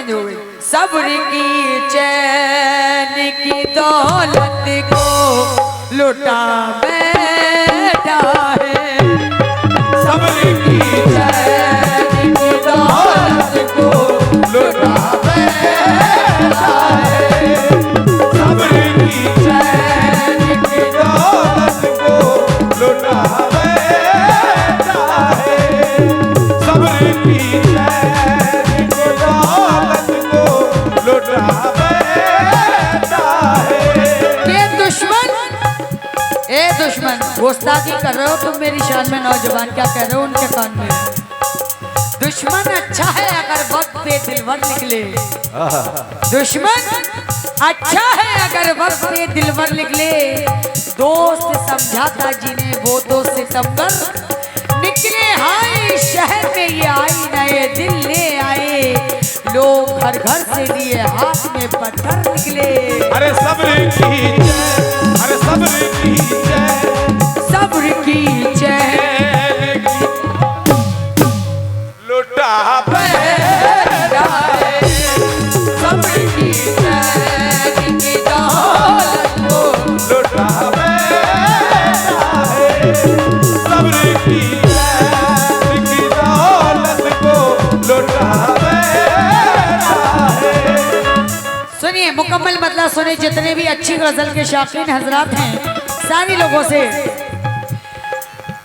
Change हो गई। सब्र की चैन की दौलत को लुटा बैठा है, सब्र की चैन की दौलत को लुटा बैठा है, सब्र की चैन की दौलत को लुटा बैठा है, सब्र की चैन की दौलत को लुटा बैठा है। ये दुश्मन, ए दुश्मन, गुस्ताखी कर रहे हो तुम मेरी शान में। नौजवान क्या कह रहे हो उनके कान में? दुश्मन अच्छा है अगर वक्त पे दिलवर निकले, दुश्मन अच्छा है अगर वक्त पे दिलवर निकले। दोस्त समझाता जिन्हें वो दोस्त सितमगर निकले। हाय शहर में ये आई नए दिल ले आए, लोग घर घर से लिए हाथ में पत्थर निकले। अरे सब्र की चैन, अरे सब्र की चैन, सब्र की चैन लुटा बैठा है, सब्र की चैन की दौलत को लुटा बैठा है, सब्र की चैन की दौलत को लुटा बैठा है। सुनिए, मुकम्मल मतलब सुनिए। जितने भी अच्छी गजल के शौकीन हजरात हैं सारी लोगों से,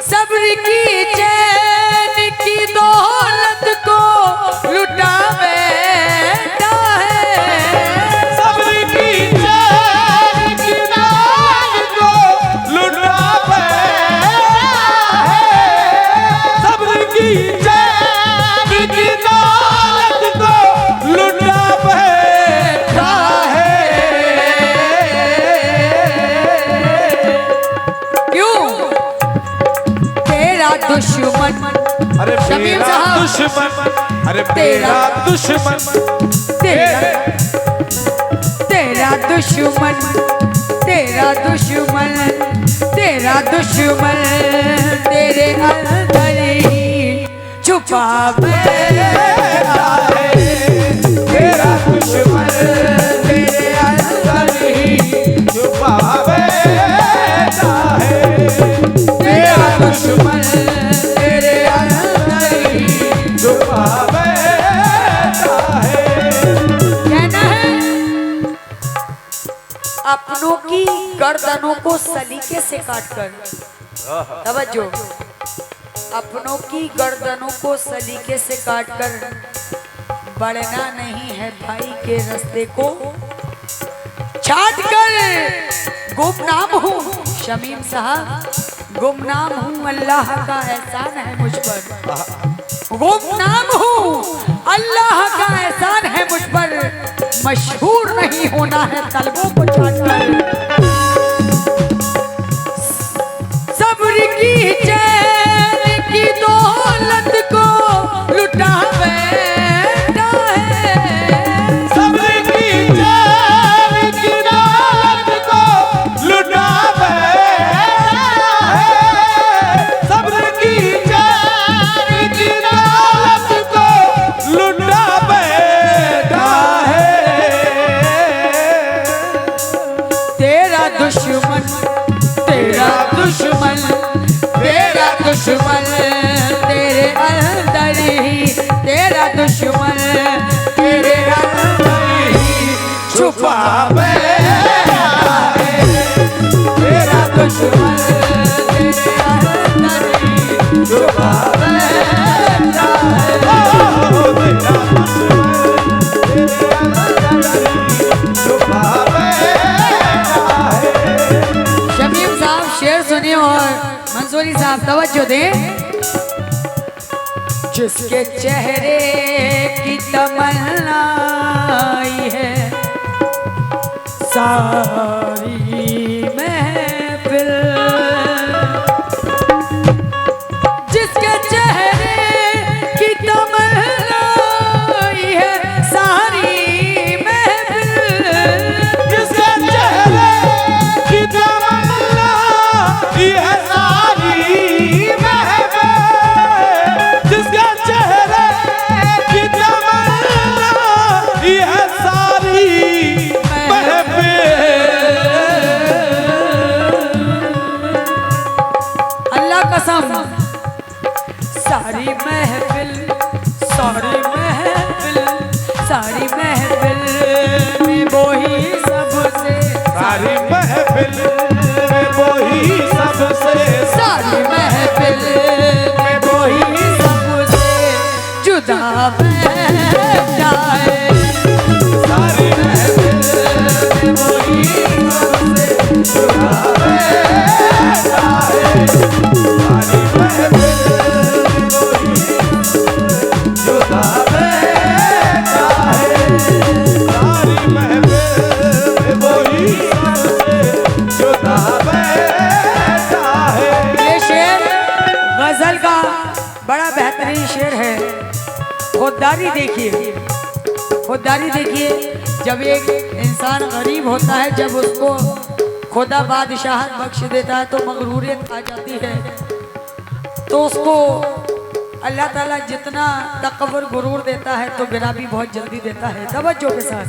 सब्र की चैन की दौलत को लुटा बैठा है, सब्र की चैन की दौलत को लुटा बैठा है, सब्र की चैन की दौलत को लुटा बैठा है। क्यों? तेरा दुश्मन, अरे शमीम मेरा साहब, दुश्मन, अरे मेरा दुश्मन, तेरा दुश्मन, तेरा दुश्मन, तेरा दुश्मन तेरे अंदर ही छुपा बैठा है, तेरा दुश्मन तेरे अंदर ही छुपा बैठा है, तेरा दुश्मन तेरे अंदर ही छुपा बैठा है। कहना है अपनों की गर्दनों को सलीके से काटकर, तवज्जो, अपनों की गर्दनों को सलीके से काटकर बढ़ना नहीं है भाई के रास्ते को छाट कर। गुमनाम हूँ शमीम साहब, गुमनाम हूँ, अल्लाह का एहसान है मुझ पर, गुमनाम हूँ, अल्लाह का एहसान है मुझ पर। मशहूर नहीं होना है तलबों को छाटकर। सब्र की चैन की दौलत को लुटा बैठा है, सब्र की चैन की दौलत को लुटा बैठा है, सब्र की चैन की दौलत को लुटा बैठा है। तेरा दुश्मन, तेरा दुश्मन, तेरा दुश्मन तेरे अंदर ही, तेरा दुश्मन तेरे अंदर ही छुपा बैठा है, तेरा दुश्मन तेरे अंदर ही छुपा बैठा है। ओ तेरा दुश्मन तेरे अंदर ही छुपा बैठा है। शमीम साहब शेर सुनिए और मंसूरी साहब तवज्जो दें। जिसके चेहरे की तमन्ना आई है सारी महफिल, जिसके चेहरे की तमन्ना आई है सारी महफिल, जिसके चेहरे की तमन्ना है सारी महफिल, जिसके चेहरे खुददारी देखिए, जब एक इंसान गरीब होता है, जब उसको खुदा बादशाहत बख्श देता है तो मगरूरियत आ जाती है, तो उसको अल्लाह ताला जितना तकब्बुर गुरूर देता है तो गिरा भी बहुत जल्दी देता है। तवज्जो के साथ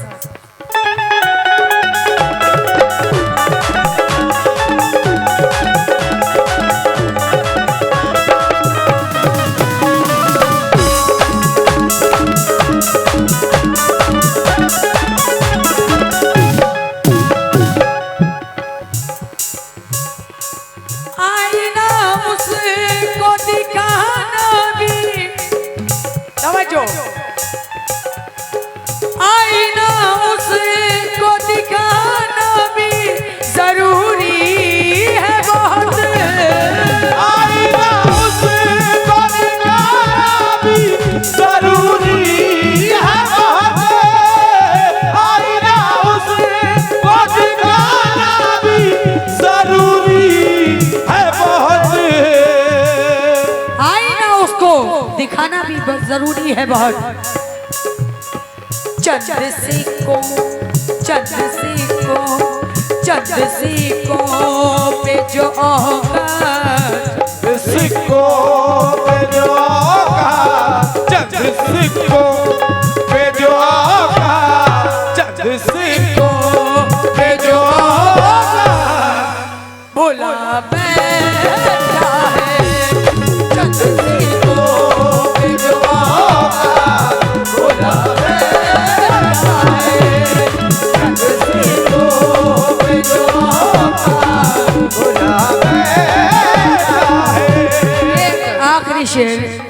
आईना उसको दिखाना भी, तवज्जो, आईना उसको दिखाना भी जरूरी है बहुत। आईना उसको दिखाना भी जरूरी है बहुत। आईना उसको दिखाना भी जरूरी है बहुत। आईना उसको दिखाना भी जरूरी है बहुत। चंद सिक्कों पे जो औकात, सिक्कों पे जो औकात, चंद सिक्कों पे जो औकात, चंद सिक्कों पे जो औकात, भोला बैठा है। चंद सिक्कों पे जो औकात, भोला बैठा है। चंद सिक्कों पे जो औकात, भोला बैठा है।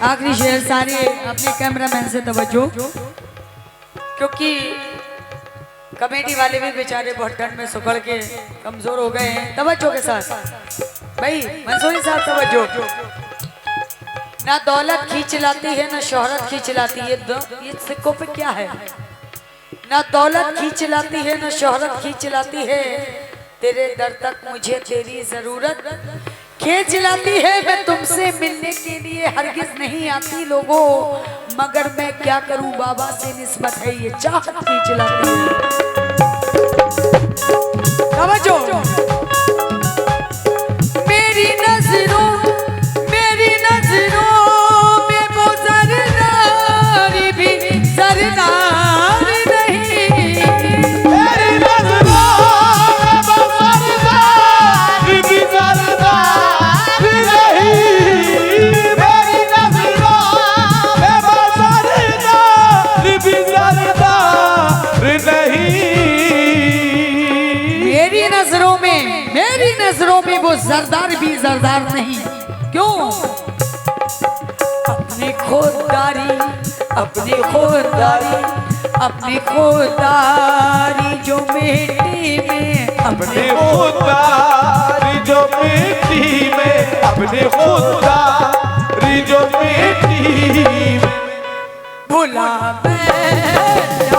आखिरी शेर सारे अपने कैमरामैन से तवज्जो, क्योंकि कमेटी वाले भी बेचारे बहुत ठंड में सुखड़ के कमजोर हो गए हैं। तवज्जो के साथ भाई मंसूरी साहब, तवज्जो। ना दौलत खींच लाती है ना शोहरत खींच लाती है, ये सिक्कों पे क्या है? ना दौलत खींच लाती है ना शोहरत खींच लाती है, तेरे दर तक मुझे तेरी जरूरत खींच लाती है। मैं तुमसे मिलने के लिए हरगिज नहीं आती लोगों, मगर मैं क्या करूं बाबा से निस्बत है ये चाहत खींच लाती है। समझो, मेरी नजरों में वो जरदारी भी जरदारी नहीं। मेरी नज़रों में वो सरदारी भी सरदारी नहीं। मेरी नज़रों में वो सरदारी भी सरदारी नहीं। मेरी नजरों में वो जरदार भी जरदार नहीं। क्यों? अपनी खुददारी जो मिट्टी में, अपनी खुददारी जो मिट्टी में, अपनी खुददारी जो मिट्टी में, भुला बैठा